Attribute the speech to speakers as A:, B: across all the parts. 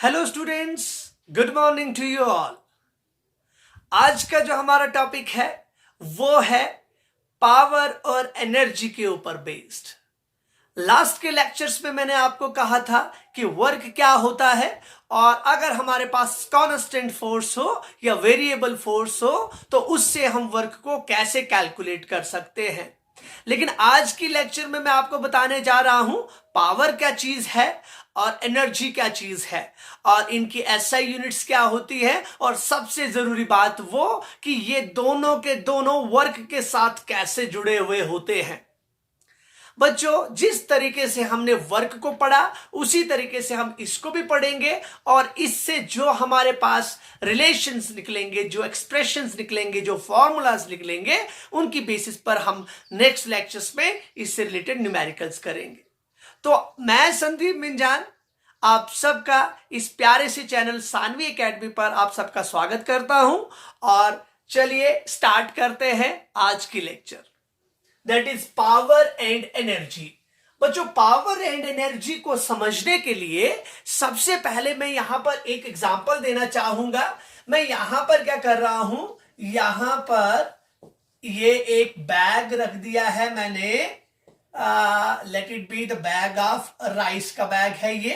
A: Hello students, good morning to you all. आज का जो हमारा टॉपिक है वो है पावर और एनर्जी के ऊपर बेस्ड। लास्ट के लेक्चर्स में मैंने आपको कहा था कि वर्क क्या होता है और अगर हमारे पास कांस्टेंट फोर्स हो या वेरिएबल फोर्स हो तो उससे हम वर्क को कैसे कैलकुलेट कर सकते हैं। लेकिन आज की लेक्चर में मैं आपको बताने जा रहा हूं पावर क्या चीज है और एनर्जी क्या चीज है और इनकी एसआई यूनिट्स क्या होती है और सबसे जरूरी बात वो कि ये दोनों के दोनों वर्क के साथ कैसे जुड़े हुए होते हैं। बच्चों, जिस तरीके से हमने वर्क को पढ़ा उसी तरीके से हम इसको भी पढ़ेंगे और इससे जो हमारे पास रिलेशंस निकलेंगे, जो एक्सप्रेशंस निकलेंगे, जो फॉर्मूलाज निकलेंगे, उनकी बेसिस पर हम नेक्स्ट लेक्चर्स में इससे रिलेटेड न्यूमेरिकल्स करेंगे। तो मैं संदीप मिंजान आप सबका इस प्यारे से चैनल सानवी एकेडमी पर आप सबका स्वागत करता हूं और चलिए स्टार्ट करते हैं आज की lecture, that is power and energy. बच्चों, पावर एंड एनर्जी को समझने के लिए सबसे पहले मैं यहां पर एक एग्जांपल देना चाहूंगा। मैं यहां पर क्या कर रहा हूं, यहां पर ये एक बैग रख दिया है मैंने, let it be the bag of rice का बैग है ये।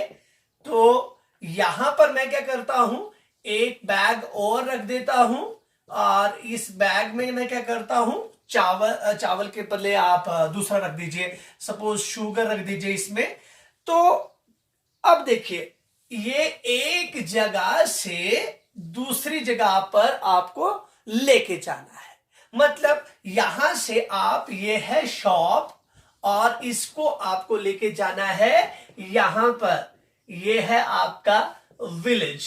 A: तो यहां पर मैं क्या करता हूं, एक बैग और रख देता हूं और इस बैग में मैं क्या करता हूं, चावल के बदले आप दूसरा रख दीजिए, सपोज शुगर रख दीजिए इसमें। तो अब देखिए, ये एक जगह से दूसरी जगह पर आपको लेके जाना है। मतलब यहां से आप, ये है शॉप और इसको आपको लेके जाना है यहां पर, ये है आपका विलेज,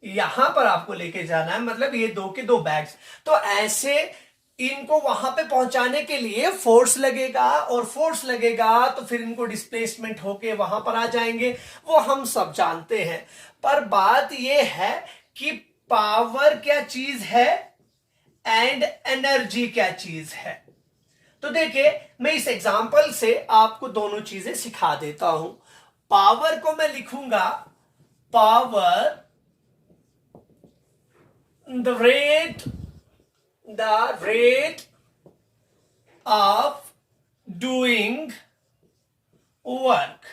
A: यहां पर आपको लेके जाना है। मतलब ये दो के दो बैग्स। तो ऐसे इनको वहां पे पहुंचाने के लिए फोर्स लगेगा और फोर्स लगेगा तो फिर इनको डिस्प्लेसमेंट होके वहां पर आ जाएंगे, वो हम सब जानते हैं। पर बात ये है कि पावर क्या चीज है एंड एनर्जी क्या चीज है। तो देखिए, मैं इस एग्जांपल से आपको दोनों चीजें सिखा देता हूं। पावर को मैं लिखूंगा power the rate of doing work।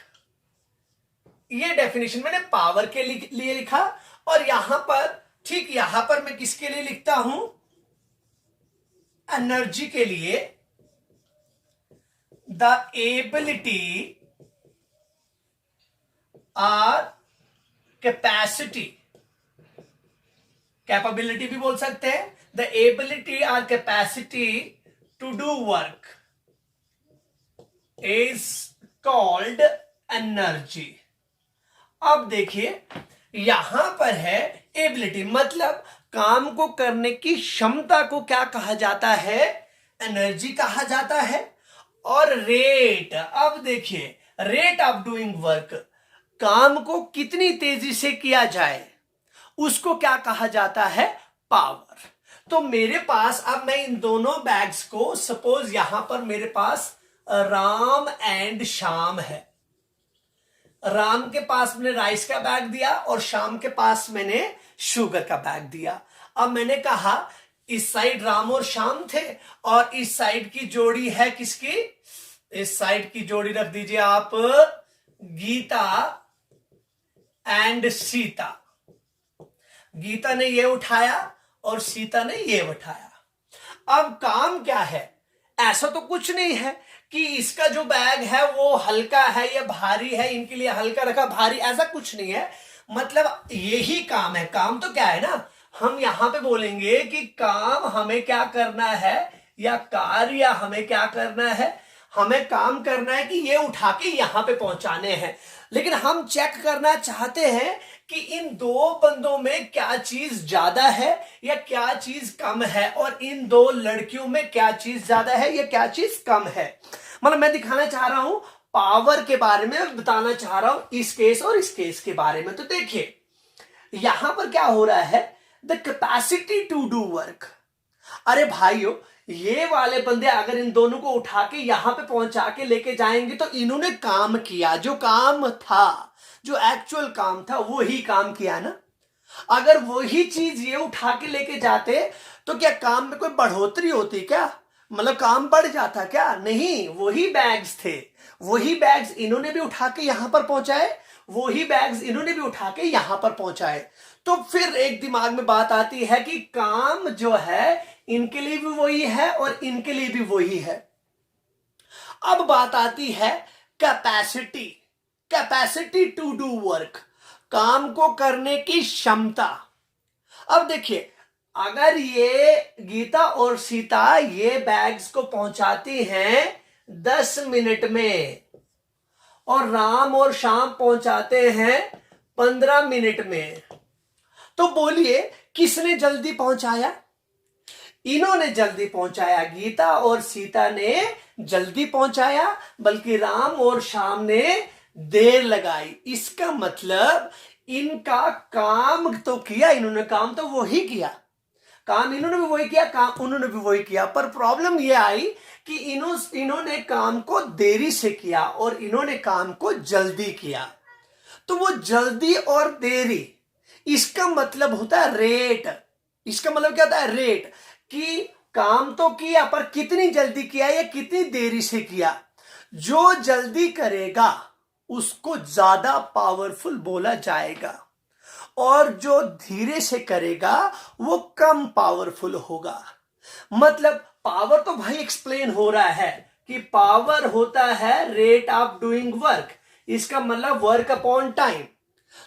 A: ये डेफिनेशन मैंने पावर के लिए लिखा और यहां पर, ठीक यहां पर मैं किसके लिए लिखता हूं, एनर्जी के लिए, द एबिलिटी और कैपेसिटी, कैपेबिलिटी भी बोल सकते हैं, द एबिलिटी और capacity to do work is called energy. अब देखिए, यहां पर है एबिलिटी, मतलब काम को करने की क्षमता को क्या कहा जाता है, एनर्जी कहा जाता है। और रेट, अब देखिए, रेट ऑफ डूइंग वर्क, काम को कितनी तेजी से किया जाए उसको क्या कहा जाता है, पावर। तो मेरे पास, अब मैं इन दोनों बैग्स को, सपोज यहां पर मेरे पास राम एंड श्याम है। राम के पास मैंने राइस का बैग दिया और श्याम के पास मैंने शुगर का बैग दिया। अब मैंने कहा इस साइड राम और श्याम थे और इस साइड की जोड़ी है किसकी, इस साइड की जोड़ी रख दीजिए आप, गीता एंड सीता। गीता ने ये उठाया और सीता ने ये उठाया। अब काम क्या है, ऐसा तो कुछ नहीं है कि इसका जो बैग है वो हल्का है या भारी है, इनके लिए हल्का रखा भारी, ऐसा कुछ नहीं है। मतलब यही काम है। काम तो क्या है ना, हम यहां पे बोलेंगे कि काम हमें क्या करना है या कार्य हमें क्या करना है, हमें काम करना है कि ये उठा के यहां पे पहुंचाने हैं। लेकिन हम चेक करना चाहते हैं कि इन दो बंदों में क्या चीज ज्यादा है या क्या चीज कम है और इन दो लड़कियों में क्या चीज ज्यादा है या क्या चीज कम है। मतलब मैं दिखाना चाह रहा हूं पावर के बारे में और बताना चाह रहा हूं इस केस और इस केस के बारे में। तो देखिए, यहां पर क्या हो रहा है, the capacity to do work. अरे भाइयों, ये वाले बंदे अगर इन दोनों को उठा के यहां पे पहुंचा के लेके जाएंगे तो इन्होंने काम किया, जो काम था जो एक्चुअल काम था वही काम किया ना। अगर वही चीज ये उठा के लेके जाते तो क्या काम में कोई बढ़ोतरी होती क्या? मतलब काम बढ़ जाता क्या? नहीं, वही बैग्स थे, वही बैग्स इन्होंने भी उठा के यहां पर पहुंचाए, वही बैग्स इन्होंने भी उठा के यहां पर पहुंचाए। तो फिर एक दिमाग में बात आती है कि काम जो है इनके लिए भी वही है और इनके लिए भी वही है। अब बात आती है capacity, capacity to do work, काम को करने की क्षमता। अब देखिए, अगर ये गीता और सीता ये बैग्स को पहुंचाती हैं 10 मिनट में और राम और श्याम पहुंचाते हैं 15 मिनट में, तो बोलिए किसने जल्दी पहुंचाया? इन्होंने जल्दी पहुंचाया, गीता और सीता ने जल्दी पहुंचाया, बल्कि राम और श्याम ने देर लगाई। इसका मतलब इनका काम तो किया इन्होंने, काम तो वही किया, काम इन्होंने भी वही किया, काम उन्होंने भी वही किया, पर प्रॉब्लम यह आई कि इन्होंने काम को देरी से किया और इन्होंने काम को जल्दी किया। तो वो जल्दी और देरी, इसका मतलब होता है रेट। इसका मतलब क्या होता है? रेट, कि काम तो किया पर कितनी जल्दी किया या कितनी देरी से किया। जो जल्दी करेगा उसको ज्यादा पावरफुल बोला जाएगा और जो धीरे से करेगा वो कम पावरफुल होगा। मतलब पावर तो भाई एक्सप्लेन हो रहा है कि पावर होता है रेट ऑफ डूइंग वर्क, इसका मतलब वर्क अपॉन टाइम।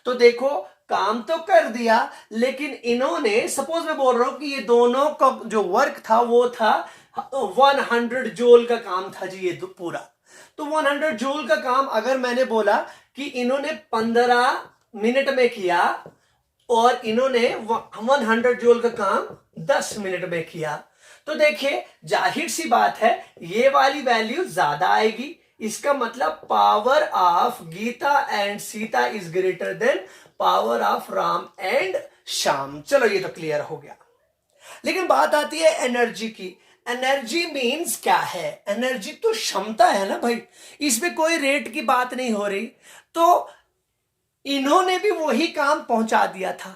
A: तो देखो, काम तो कर दिया, लेकिन इन्होंने, सपोज मैं बोल रहा हूं कि ये दोनों का जो वर्क था वो था 100 जूल का काम था जी, ये पूरा। तो 100 जूल का काम अगर मैंने बोला कि इन्होंने 15 मिनट में किया और इन्होंने 100 जूल का काम 10 मिनट में किया, तो देखिए जाहिर सी बात है ये वाली वैल्यू ज्यादा आएगी। इसका मतलब power of Gita and Sita is greater than power of Ram and Shyam. चलो ये तो क्लियर हो गया। लेकिन बात आती है एनर्जी की। एनर्जी मीन्स क्या है? एनर्जी तो क्षमता है ना भाई, इसमें कोई रेट की बात नहीं हो रही। तो इन्होंने भी वही काम पहुंचा दिया था,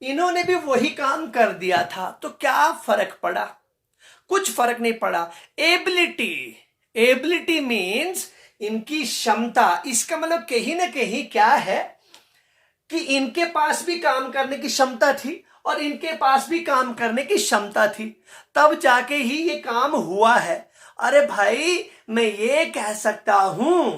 A: इन्होंने भी वही काम कर दिया था, तो क्या फर्क पड़ा? कुछ फर्क नहीं पड़ा। एबिलिटी, एबिलिटी मीन्स इनकी क्षमता। इसका मतलब कहीं ना कहीं क्या है कि इनके पास भी काम करने की क्षमता थी और इनके पास भी काम करने की क्षमता थी, तब जाके ही ये काम हुआ है। अरे भाई, मैं ये कह सकता हूं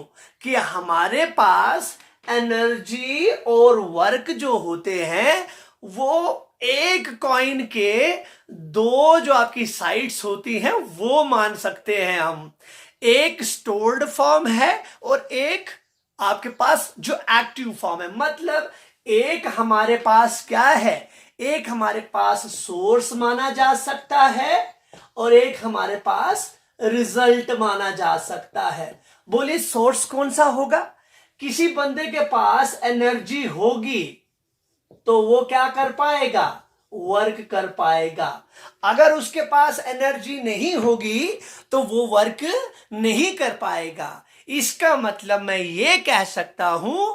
A: कि हमारे पास एनर्जी और वर्क जो होते हैं वो एक कॉइन के दो जो आपकी साइड्स होती हैं वो मान सकते हैं हम। एक स्टोर्ड फॉर्म है और एक आपके पास जो एक्टिव फॉर्म है। मतलब एक हमारे पास क्या है? एक हमारे पास सोर्स माना जा सकता है और एक हमारे पास रिजल्ट माना जा सकता है। बोलिए सोर्स कौन सा होगा? किसी बंदे के पास एनर्जी होगी तो वो क्या कर पाएगा? वर्क कर पाएगा। अगर उसके पास एनर्जी नहीं होगी तो वो वर्क नहीं कर पाएगा। इसका मतलब मैं ये कह सकता हूं,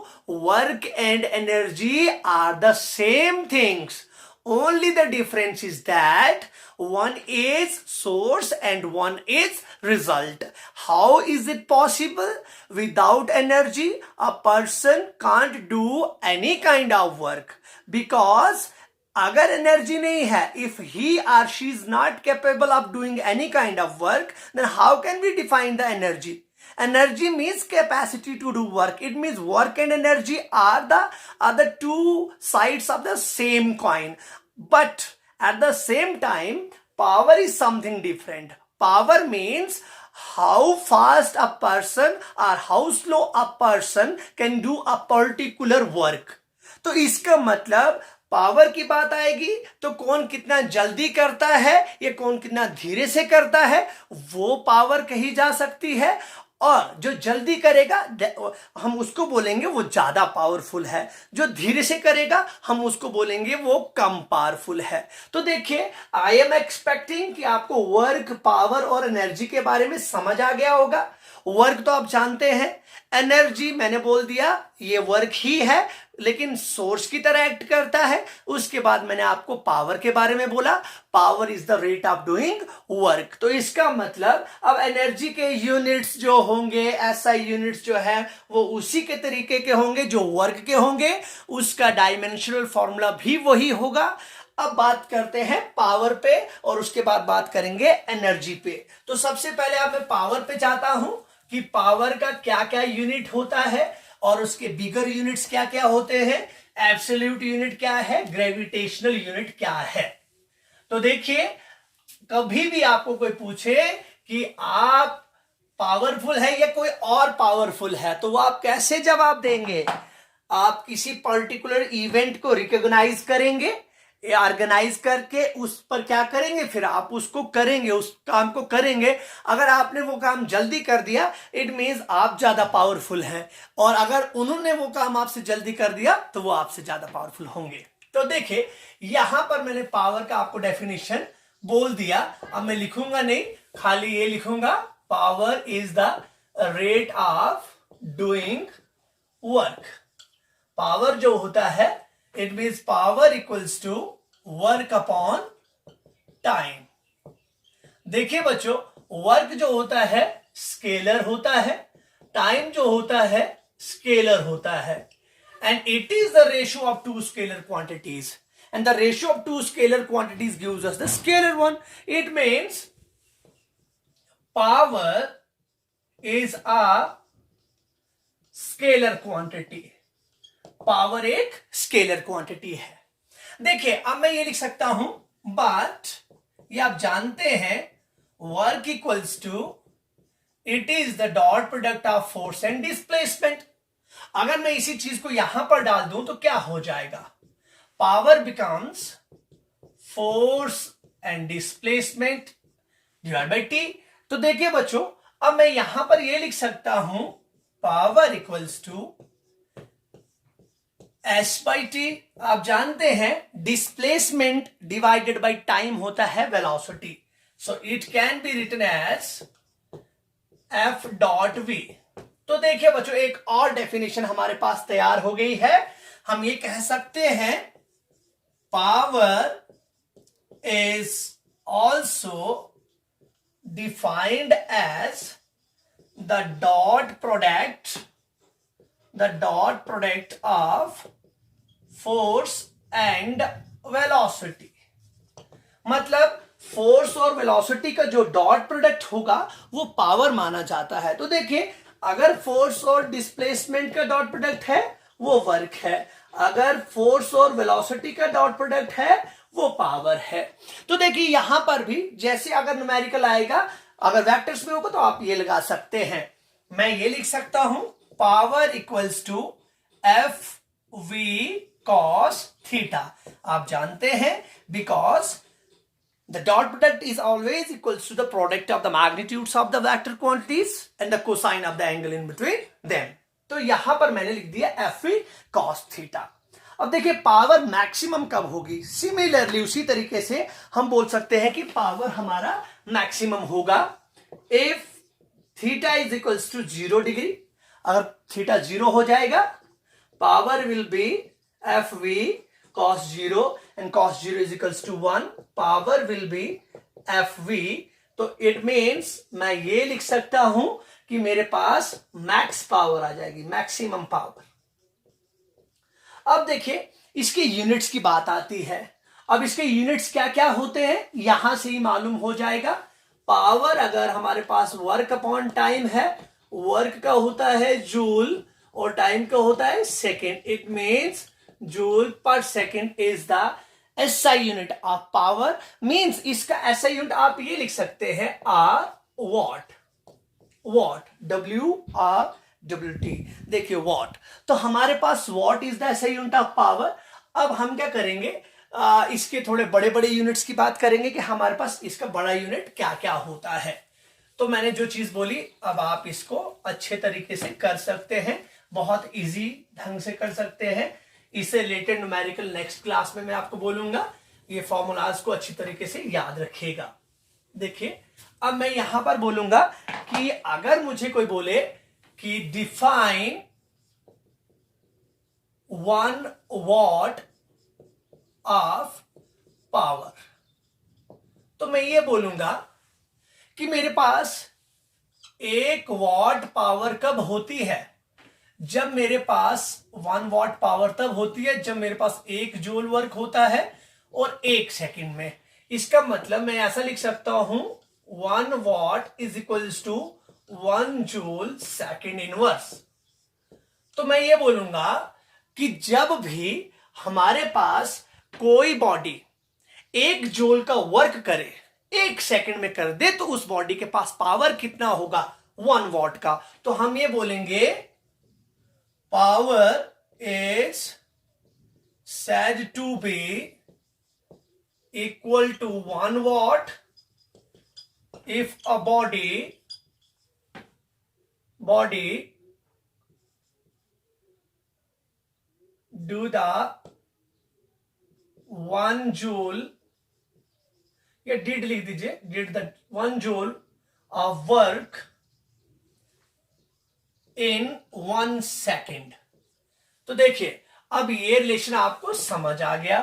A: work and energy are the same things, only the difference is that one is source and one is result. How is it possible? Without energy a person can't do any kind of work, because अगर energy नहीं है, if he or she is not capable of doing any kind of work, then how can we define the energy? Energy means capacity to do work. It means work and energy are the two sides of the same coin. But at the same time, power is something different. Power means how fast a person or how slow a person can do a particular work. तो इसका मतलब power की बात आएगी तो कौन कितना जल्दी करता है या कौन कितना धीरे से करता है वो पावर कही जा सकती है। और जो जल्दी करेगा हम उसको बोलेंगे वो ज्यादा पावरफुल है, जो धीरे से करेगा हम उसको बोलेंगे वो कम पावरफुल है। तो देखिए, आई एम एक्सपेक्टिंग कि आपको वर्क, पावर और एनर्जी के बारे में समझ आ गया होगा। वर्क तो आप जानते हैं, एनर्जी मैंने बोल दिया ये वर्क ही है लेकिन सोर्स की तरह एक्ट करता है। उसके बाद मैंने आपको पावर के बारे में बोला, power is the rate of doing work. तो इसका मतलब अब एनर्जी के यूनिट्स जो होंगे, एसआई यूनिट्स जो है वो उसी के तरीके के होंगे जो वर्क के होंगे, उसका डायमेंशनल फॉर्मूला भी वही होगा। अब बात करते हैं पावर पे और उसके बाद बात करेंगे एनर्जी पे। तो सबसे पहले अब मैं पावर पे चाहता हूं कि पावर का क्या क्या यूनिट होता है और उसके बिगर यूनिट्स क्या क्या होते हैं, एब्सोल्यूट यूनिट क्या है, ग्रेविटेशनल यूनिट क्या है। तो देखिए, कभी भी आपको कोई पूछे कि आप पावरफुल है या कोई और पावरफुल है तो वो आप कैसे जवाब देंगे? आप किसी पर्टिकुलर इवेंट को रिकॉग्नाइज करेंगे, ऑर्गेनाइज करके उस पर क्या करेंगे, फिर आप उसको करेंगे, उस काम को करेंगे। अगर आपने वो काम जल्दी कर दिया इट मीन्स आप ज्यादा पावरफुल हैं, और अगर उन्होंने वो काम आपसे जल्दी कर दिया तो वो आपसे ज्यादा पावरफुल होंगे। तो देखिए, यहां पर मैंने पावर का आपको डेफिनेशन बोल दिया। अब मैं लिखूंगा नहीं, खाली ये लिखूंगा, power is the rate of doing work. Power जो होता है it means power equals to work upon time. देखिए बच्चों, वर्क जो होता है स्केलर होता है, टाइम जो होता है स्केलर होता है, and it is the ratio of two scalar quantities, and the ratio of two scalar quantities gives us the scalar one. It means power is a scalar quantity. Power एक scalar quantity है। देखिए, अब मैं ये लिख सकता हूं, but ये आप जानते हैं work equals to it is the dot product of force and displacement. अगर मैं इसी चीज को यहां पर डाल दूं तो क्या हो जाएगा? Power becomes force and displacement divide by T. तो देखिए बच्चों, अब मैं यहां पर ये लिख सकता हूं, power equals to S by T. आप जानते हैं डिस्प्लेसमेंट डिवाइडेड बाई टाइम होता है velocity, so it can be written as F dot V। तो देखिए बच्चों, एक और डेफिनेशन हमारे पास तैयार हो गई है। हम ये कह सकते हैं, power is also defined as the dot product of force and velocity. मतलब फोर्स और वेलोसिटी का जो डॉट प्रोडक्ट होगा वो पावर माना जाता है। तो देखिए, अगर फोर्स और डिस्प्लेसमेंट का डॉट प्रोडक्ट है वो वर्क है, अगर फोर्स और वेलोसिटी का डॉट प्रोडक्ट है वो पावर है। तो देखिए, यहां पर भी जैसे अगर न्यूमेरिकल आएगा, अगर वेक्टर्स में होगा तो आप ये लगा सकते हैं। मैं ये लिख सकता हूं, power equals to F V cos theta. आप जानते हैं because the dot product is always equals to the product of the magnitudes of the vector quantities and the cosine of the angle in between them. तो यहां पर मैंने लिख दिया F V cos theta. अब देखिए, पावर मैक्सिमम कब होगी? सिमिलरली उसी तरीके से हम बोल सकते हैं कि पावर हमारा मैक्सिमम होगा if theta is equals to 0 degree. अगर थीटा 0 हो जाएगा, power will be F V cos 0 and cos 0 is equals to 1, power will be F V. तो इट मीन्स मैं ये लिख सकता हूं कि मेरे पास मैक्स पावर आ जाएगी, मैक्सिमम पावर। अब देखिए, इसके यूनिट्स की बात आती है। अब इसके यूनिट्स क्या क्या होते हैं यहां से ही मालूम हो जाएगा। पावर अगर हमारे पास वर्क अपॉन टाइम है, वर्क का होता है जूल और टाइम का होता है second. It means joule per second is the SI unit of power. Means इसका एसआई यूनिट आप ये लिख सकते हैं आर वॉट, WRWT। देखिए वॉट, तो हमारे पास watt is the SI unit of power. अब हम क्या करेंगे, इसके थोड़े बड़े बड़े यूनिट्स की बात करेंगे कि हमारे पास इसका बड़ा यूनिट क्या क्या होता है। तो मैंने जो चीज बोली अब आप इसको अच्छे तरीके से कर सकते हैं, बहुत इजी ढंग से कर सकते हैं। इससे रिलेटेड न्यूमेरिकल नेक्स्ट क्लास में मैं आपको बोलूंगा, ये फॉर्मूलाज को अच्छी तरीके से याद रखिएगा। देखिए अब मैं यहां पर बोलूंगा कि अगर मुझे कोई बोले कि डिफाइन 1 वॉट ऑफ पावर, तो मैं ये बोलूंगा कि मेरे पास 1 वॉट पावर कब होती है, जब मेरे पास 1 वॉट पावर तब होती है जब मेरे पास 1 जूल वर्क होता है और 1 सेकंड में। इसका मतलब मैं ऐसा लिख सकता हूं 1 watt is equals to 1 joule second inverse. तो मैं ये बोलूंगा कि जब भी हमारे पास कोई बॉडी 1 जूल का वर्क करे 1 सेकंड में कर दे, तो उस बॉडी के पास पावर कितना होगा 1 वॉट का। तो हम ये बोलेंगे power is said to be equal to 1 watt if a body do the 1 joule, या did लिख दीजिए, did the 1 joule of work in 1 second। तो देखिए अब ये रिलेशन आपको समझ आ गया।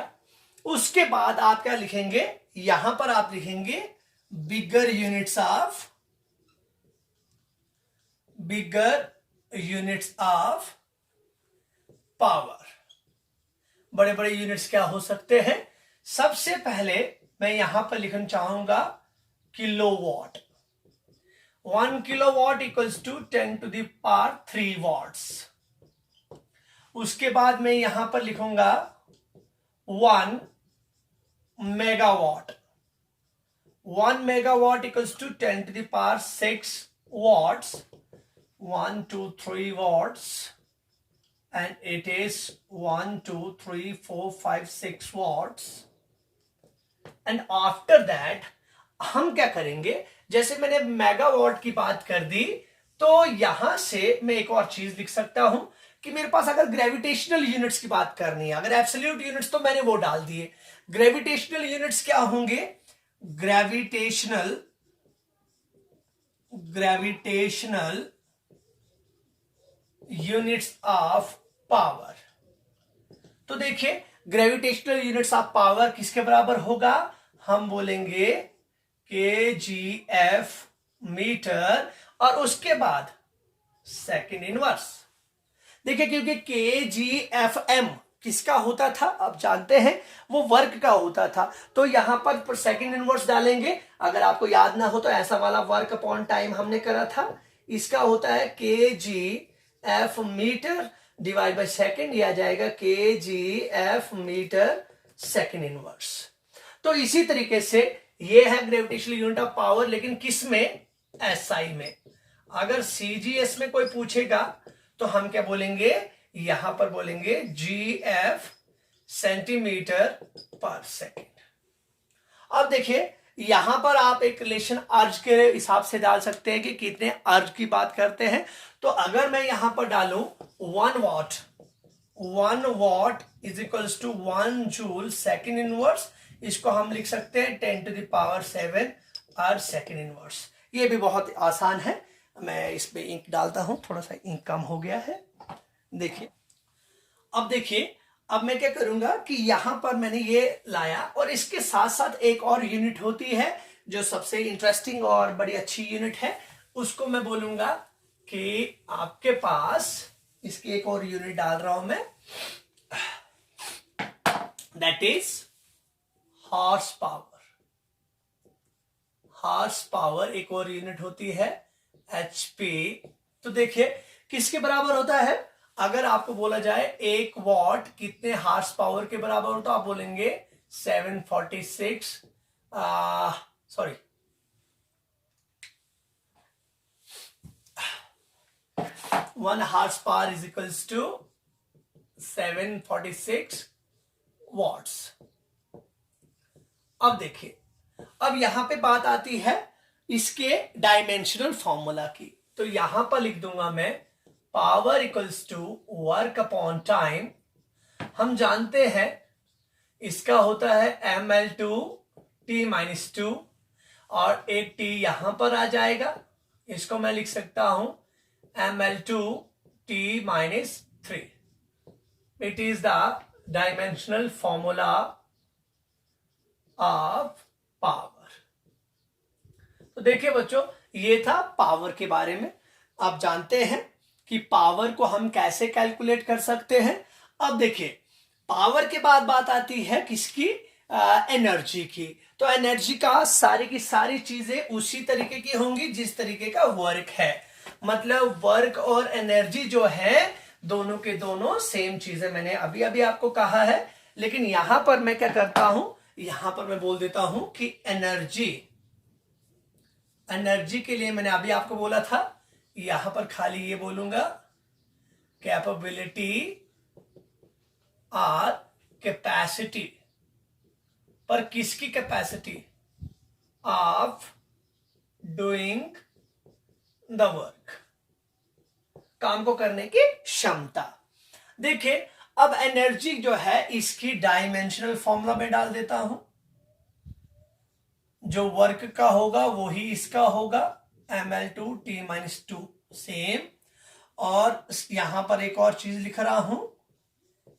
A: उसके बाद आप क्या लिखेंगे, यहां पर आप लिखेंगे बिगर यूनिट्स ऑफ पावर। बड़े बड़े यूनिट्स क्या हो सकते हैं, सबसे पहले मैं यहां पर लिखना चाहूंगा kilowatt. 1 kilowatt equals to 10 to the power 3 watts. उसके बाद मैं यहां पर लिखूंगा 1 megawatt. 1 megawatt equals to 10 to the power 6 watts। 1 2 3 watts and it is 1 2 3 4 5 6 watts। and after that हम क्या करेंगे, जैसे मैंने मेगावाट की बात कर दी, तो यहां से मैं एक और चीज लिख सकता हूं कि मेरे पास अगर ग्रेविटेशनल यूनिट्स की बात करनी है, अगर एब्सोल्यूट यूनिट्स तो मैंने वो डाल दिए, ग्रेविटेशनल यूनिट्स क्या होंगे, ग्रेविटेशनल यूनिट्स ऑफ पावर। तो देखिए ग्रेविटेशनल यूनिट्स ऑफ पावर किसके बराबर होगा, हम बोलेंगे kgf मीटर और उसके बाद सेकेंड इनवर्स। देखिए क्योंकि kgfm किसका होता था आप जानते हैं, वो वर्क का होता था, तो यहां पर सेकेंड इनवर्स डालेंगे। अगर आपको याद ना हो तो ऐसा वाला वर्क अपॉन टाइम हमने करा था, इसका होता है kgf metre divide by second, यह आ जाएगा kgf मीटर सेकेंड इनवर्स। तो इसी तरीके से ये है ग्रेविटेशनल यूनिट ऑफ पावर, लेकिन किस में, SI में। अगर CGS में कोई पूछेगा तो हम क्या बोलेंगे, यहां पर बोलेंगे GF सेंटीमीटर पर सेकेंड। अब देखिए यहां पर आप एक रिलेशन अर्ज के हिसाब से डाल सकते हैं कि कितने अर्ज की बात करते हैं। तो अगर मैं यहां पर डालूं 1 watt is equals to 1 joule second inverse, इसको हम लिख सकते हैं 10 टू द पावर 7 अर्ज सेकेंड इनवर्स। ये भी बहुत आसान है। मैं इसमें इंक डालता हूं, थोड़ा सा इंक कम हो गया है। देखिए अब मैं क्या करूंगा कि यहां पर मैंने ये लाया और इसके साथ साथ एक और यूनिट होती है जो सबसे इंटरेस्टिंग और बड़ी अच्छी यूनिट है, उसको मैं बोलूंगा कि आपके पास, इसकी एक और यूनिट डाल रहा हूं मैं, दैट इज हॉर्स पावर एक और यूनिट होती है HP। तो देखिए किसके बराबर होता है, अगर आपको बोला जाए 1 वॉट कितने हॉर्स पावर के बराबर होता, आप बोलेंगे 746 sorry 1 horse power is equals to 746 watts. अब देखिए अब यहां पे बात आती है, इसके डायमेंशनल फॉर्मूला की। तो यहां पर लिख दूंगा मैं power equals to work upon time. हम जानते हैं इसका होता है mL/T-2 और एक T यहां पर आ जाएगा, इसको मैं लिख सकता हूं mL/T-3। It is the dimensional formula of power. तो देखिए बच्चों, ये था पावर के बारे में। आप जानते हैं कि पावर को हम कैसे कैलकुलेट कर सकते हैं। अब देखिए, पावर के बाद बात आती है किसकी, एनर्जी की। तो एनर्जी का सारी की सारी चीजें उसी तरीके की होंगी जिस तरीके का वर्क है। मतलब वर्क और एनर्जी जो है दोनों के दोनों सेम चीजें, मैंने अभी अभी आपको कहा है। लेकिन यहां पर मैं क्या करता हूं, यहां पर मैं बोल देता हूं कि एनर्जी के लिए मैंने अभी आपको बोला था, यहां पर खाली ये बोलूंगा कैपेबिलिटी और कैपेसिटी। पर किसकी capacity, of doing the work, काम को करने की क्षमता। देखिए, अब एनर्जी जो है इसकी डायमेंशनल फॉर्मूला में डाल देता हूं। जो वर्क का होगा वही इसका होगा, mL/T-2 सेम। और यहां पर एक और चीज लिख रहा हूं,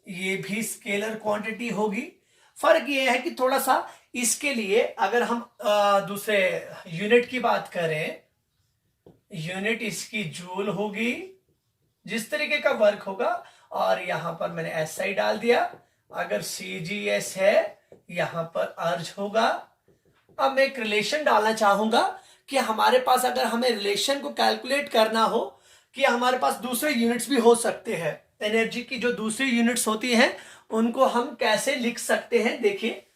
A: ये भी स्केलर क्वांटिटी होगी। फर्क ये है कि थोड़ा सा इसके लिए अगर हम दूसरे यूनिट की बात करें, यूनिट इसकी जूल होगी, जिस तरीके का वर्क होगा। और यहां पर मैंने SI डाल दिया। अगर CGS है यहां पर अर्ज होगा। अब मैं एक रिलेशन डालना चाहूंगा कि हमारे पास, अगर हमें रिलेशन को कैलकुलेट करना हो कि हमारे पास दूसरे यूनिट्स भी हो सकते हैं, एनर्जी की जो दूसरी यूनिट्स होती हैं उनको हम कैसे लिख सकते हैं। देखिए,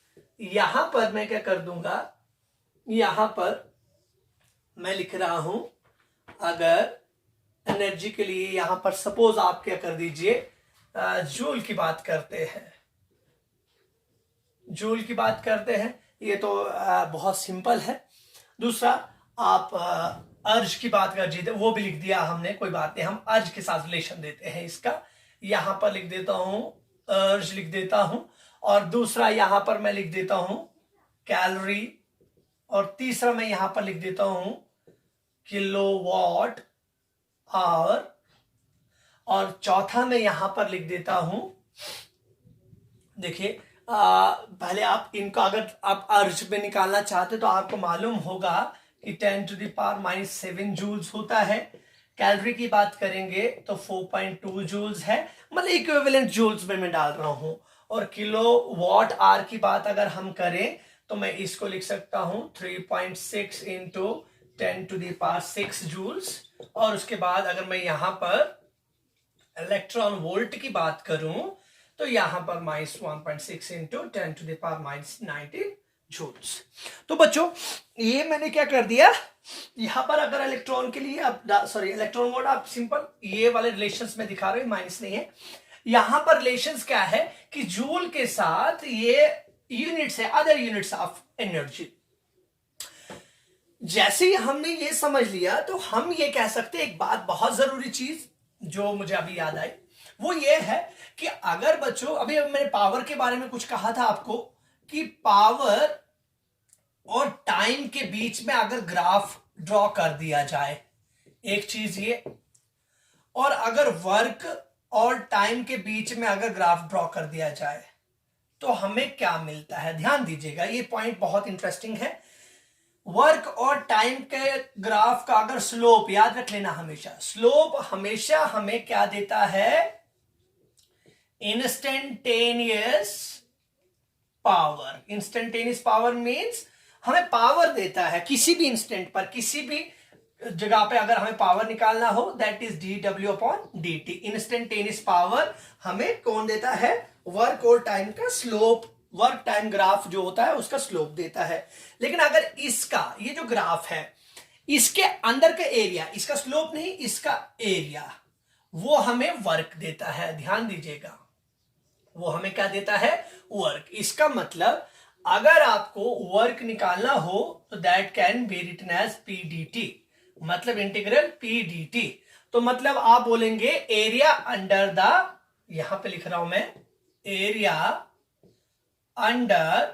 A: यहां पर मैं क्या कर दूंगा, यहां पर मैं लिख रहा हूं, अगर एनर्जी के लिए यहां पर सपोज आप क्या कर दीजिए, जूल की बात करते हैं, जूल की बात करते हैं। ये तो बहुत सिंपल है। दूसरा, आप अर्ज की बात कर दीजिए, वो भी लिख दिया हमने, कोई बात नहीं, हम अर्ज के साथ रिलेशन देते हैं इसका। यहां पर लिख देता हूं, अर्ज लिख देता हूं। और दूसरा यहां पर मैं लिख देता हूं कैलोरी। और तीसरा मैं यहां पर लिख देता हूं किलोवाट आवर। और चौथा मैं यहां पर लिख देता हूं, देखिए, पहले आप इनको अगर आप अर्ज में निकालना चाहते तो आपको मालूम होगा कि 10⁻⁻7 जूल्स होता है। कैलोरी की बात करेंगे तो 4.2 जूल्स है, मतलब इक्विवेलेंट जूल्स में मैं डाल रहा हूं। और किलोवाट आवर की बात अगर हम करें तो मैं इसको लिख सकता हूं 3.6 इंटू 10⁻6 जूल्स। और उसके बाद अगर मैं यहां पर इलेक्ट्रॉन वोल्ट की बात करूं तो यहां पर -1.6 इंटू 10⁻⁻19 जूल्स। तो बच्चों, ये मैंने क्या कर दिया, यहां पर अगर इलेक्ट्रॉन के लिए आप इलेक्ट्रॉन वोल्ट आप सिंपल ये वाले रिलेशंस में दिखा रहे हो, माइनस नहीं है। यहां पर रिलेशंस क्या है कि जूल के साथ ये यूनिट्स है, अदर यूनिट्स ऑफ एनर्जी। जैसे ही हमने ये समझ लिया तो हम ये कह सकते हैं, एक बात बहुत जरूरी चीज जो मुझे अभी याद आई वो ये है कि अगर बच्चों, अभी मैंने पावर के बारे में कुछ कहा था आपको कि पावर और टाइम के बीच में अगर ग्राफ ड्रॉ कर दिया जाए, एक चीज ये, और अगर वर्क और टाइम के बीच में अगर ग्राफ ड्रॉ कर दिया जाए तो हमें क्या मिलता है। ध्यान दीजिएगा, ये पॉइंट बहुत इंटरेस्टिंग है। वर्क और टाइम के ग्राफ का अगर स्लोप, याद रख लेना हमेशा, स्लोप हमेशा हमें क्या देता है, instantaneous power. Instantaneous power means हमें पावर देता है किसी भी इंस्टेंट पर, किसी भी जगह पे अगर हमें पावर निकालना हो, that is dW/dt। Instantaneous power हमें कौन देता है, वर्क और टाइम का स्लोप, वर्क टाइम ग्राफ जो होता है उसका स्लोप देता है। लेकिन अगर इसका, ये जो ग्राफ है, इसके अंदर का एरिया, इसका स्लोप नहीं, इसका एरिया, वो हमें वर्क देता है। ध्यान दीजिएगा, वो हमें क्या देता है, वर्क। इसका मतलब अगर आपको वर्क निकालना हो तो that can be written as PDT, मतलब इंटीग्रल पीडीटी। तो मतलब आप बोलेंगे एरिया अंडर द, यहां पे लिख रहा हूं मैं, area under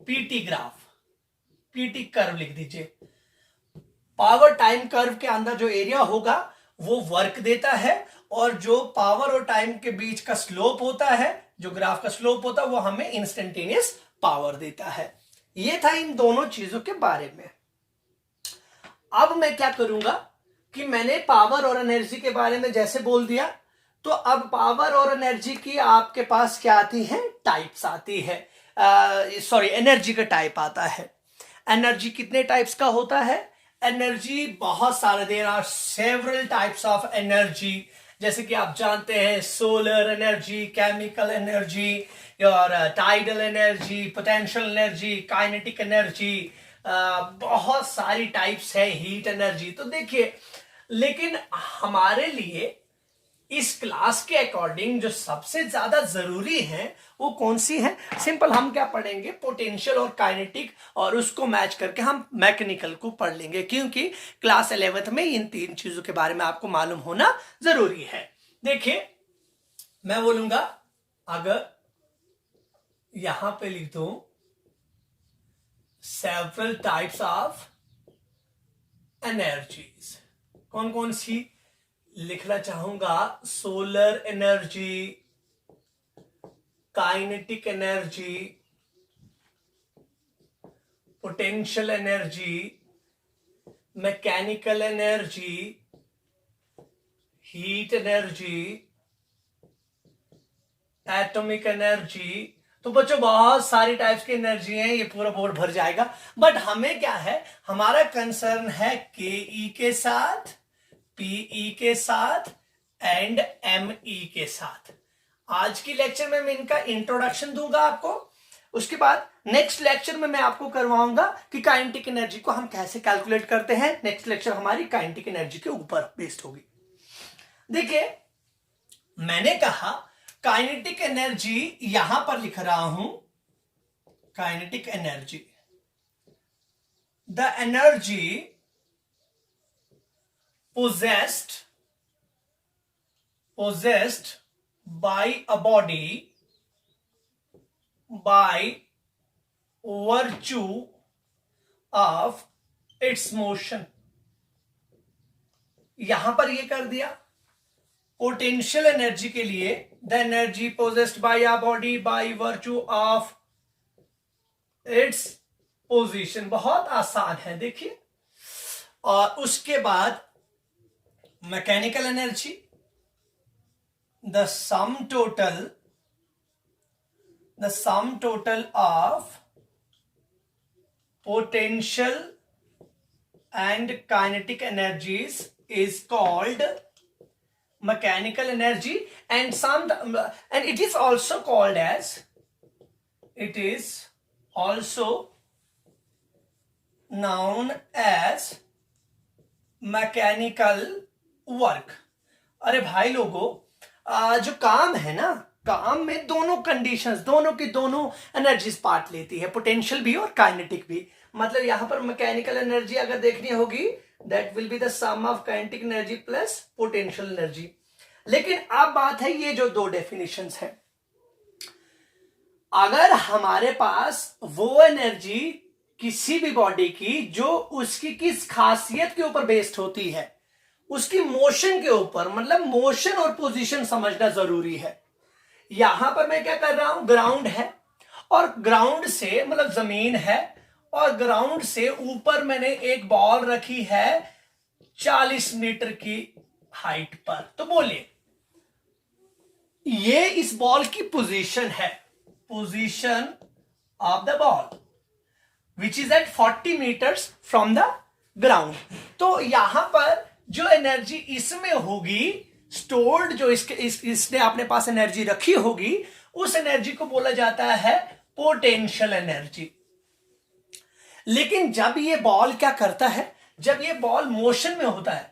A: PT graph, PT curve लिख दीजिए। पावर टाइम कर्व के अंदर जो एरिया होगा वो वर्क देता है, और जो पावर और टाइम के बीच का स्लोप होता है, जो ग्राफ का स्लोप होता है, वो हमें इंस्टेंटेनियस पावर देता है। ये था इन दोनों चीजों के बारे में। अब मैं क्या करूंगा कि मैंने पावर और एनर्जी के बारे में जैसे बोल दिया, तो अब पावर और एनर्जी की आपके पास क्या आती है, टाइप्स आती है, सॉरी एनर्जी का टाइप आता है। एनर्जी कितने टाइप्स का होता है, एनर्जी बहुत सारे, there are several types of energy. जैसे कि आप जानते हैं सोलर एनर्जी, केमिकल एनर्जी, और tidal energy, potential energy, kinetic energy, बहुत सारी टाइप्स है, हीट एनर्जी। तो देखिए, लेकिन हमारे लिए इस क्लास के अकॉर्डिंग जो सबसे ज्यादा जरूरी है वो कौन सी है, सिंपल हम क्या पढ़ेंगे, पोटेंशियल और काइनेटिक, और उसको मैच करके हम मैकेनिकल को पढ़ लेंगे, क्योंकि क्लास 11th में इन तीन चीजों के बारे में आपको मालूम होना जरूरी है। देखिए, मैं बोलूंगा, अगर यहां पे लिख दो सेवरल टाइप्स ऑफ एनर्जीज, कौन कौन सी लिखना चाहूंगा, solar energy, kinetic energy, potential energy, mechanical energy, heat energy, atomic energy. तो बच्चों बहुत सारी टाइप्स की एनर्जी है, ये पूरा बोर्ड भर जाएगा। बट हमें क्या है, हमारा कंसर्न है के ई के साथ, पीई के साथ एंड एमई के साथ। आज की लेक्चर में मैं इनका इंट्रोडक्शन दूंगा आपको, उसके बाद नेक्स्ट लेक्चर में मैं आपको करवाऊंगा कि काइनेटिक एनर्जी को हम कैसे कैलकुलेट करते हैं। नेक्स्ट लेक्चर हमारी काइनेटिक एनर्जी के ऊपर बेस्ड होगी। देखिए, मैंने कहा काइनेटिक एनर्जी, यहां पर लिख रहा हूं kinetic energy, the energy possessed by a body by virtue of its motion। यहां पर ये कर दिया। पोटेंशियल एनर्जी के लिए, the energy possessed by a body by virtue of its position, बहुत आसान है देखिए। और उसके बाद mechanical energy, the sum total of potential and kinetic energies is called mechanical energy, and it is also called as, it is also known as mechanical work। अरे भाई लोगों, जो काम है ना, काम में दोनों कंडीशंस, दोनों की दोनों एनर्जीज पार्ट लेती है, पोटेंशियल भी और काइनेटिक भी। मतलब यहां पर मैकेनिकल एनर्जी अगर देखनी होगी, that will be the sum of kinetic energy plus potential energy. लेकिन अब बात है, ये जो दो डेफिनेशंस है, अगर हमारे पास वो एनर्जी किसी भी बॉडी की जो उसकी किस खासियत के ऊपर बेस्ड होती है, उसकी मोशन के ऊपर, मतलब मोशन और पोजीशन समझना जरूरी है। यहां पर मैं क्या कर रहा हूं, ग्राउंड है, और ग्राउंड से मतलब जमीन है, और ग्राउंड से ऊपर मैंने एक बॉल रखी है 40 मीटर की हाइट पर। तो बोलिए, ये इस बॉल की पोजीशन है, position of the ball which is at 40 metres from the ground. तो यहां पर जो एनर्जी इसमें होगी स्टोर्ड, जो इसने अपने पास एनर्जी रखी होगी, उस एनर्जी को बोला जाता है पोटेंशियल एनर्जी। लेकिन जब ये बॉल क्या करता है, जब ये बॉल मोशन में होता है,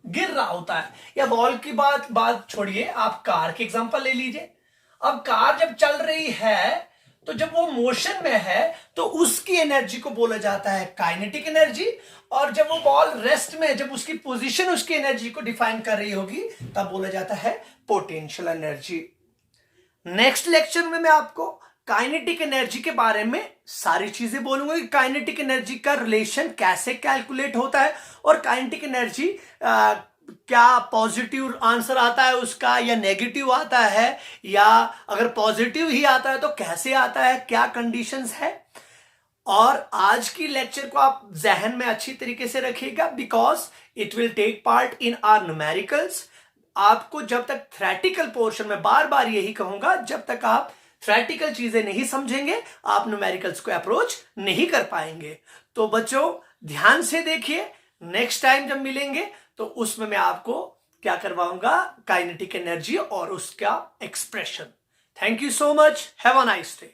A: गिर रहा होता है, या बॉल की बात छोड़िए, आप कार के एग्जांपल ले लीजिए। अब कार जब चल रही है तो जब वो मोशन में है तो उसकी एनर्जी को बोला जाता है काइनेटिक एनर्जी, और जब वो बॉल रेस्ट में, जब उसकी पोजीशन उसकी एनर्जी को डिफाइन कर रही होगी, तब बोला जाता है पोटेंशियल एनर्जी। नेक्स्ट लेक्चर में मैं आपको काइनेटिक एनर्जी के बारे में सारी चीजें बोलूंगा कि काइनेटिक एनर्जी का रिलेशन कैसे कैलकुलेट होता है, और काइनेटिक एनर्जी क्या पॉजिटिव आंसर आता है उसका या नेगेटिव आता है, या अगर पॉजिटिव ही आता है तो कैसे आता है, क्या कंडीशंस है। और आज की लेक्चर को आप जहन में अच्छी तरीके से रखिएगा, because it will take part in our numericals. आपको जब तक थ्योरेटिकल पोर्शन में, बार बार यही कहूंगा, जब तक आप थ्योरेटिकल चीजें नहीं समझेंगे आप न्यूमेरिकल्स को अप्रोच नहीं कर पाएंगे। तो बच्चों ध्यान से देखिए, नेक्स्ट टाइम जब मिलेंगे तो उसमें मैं आपको क्या करवाऊंगा, काइनेटिक एनर्जी और उसका expression. Thank you so much, have a nice day.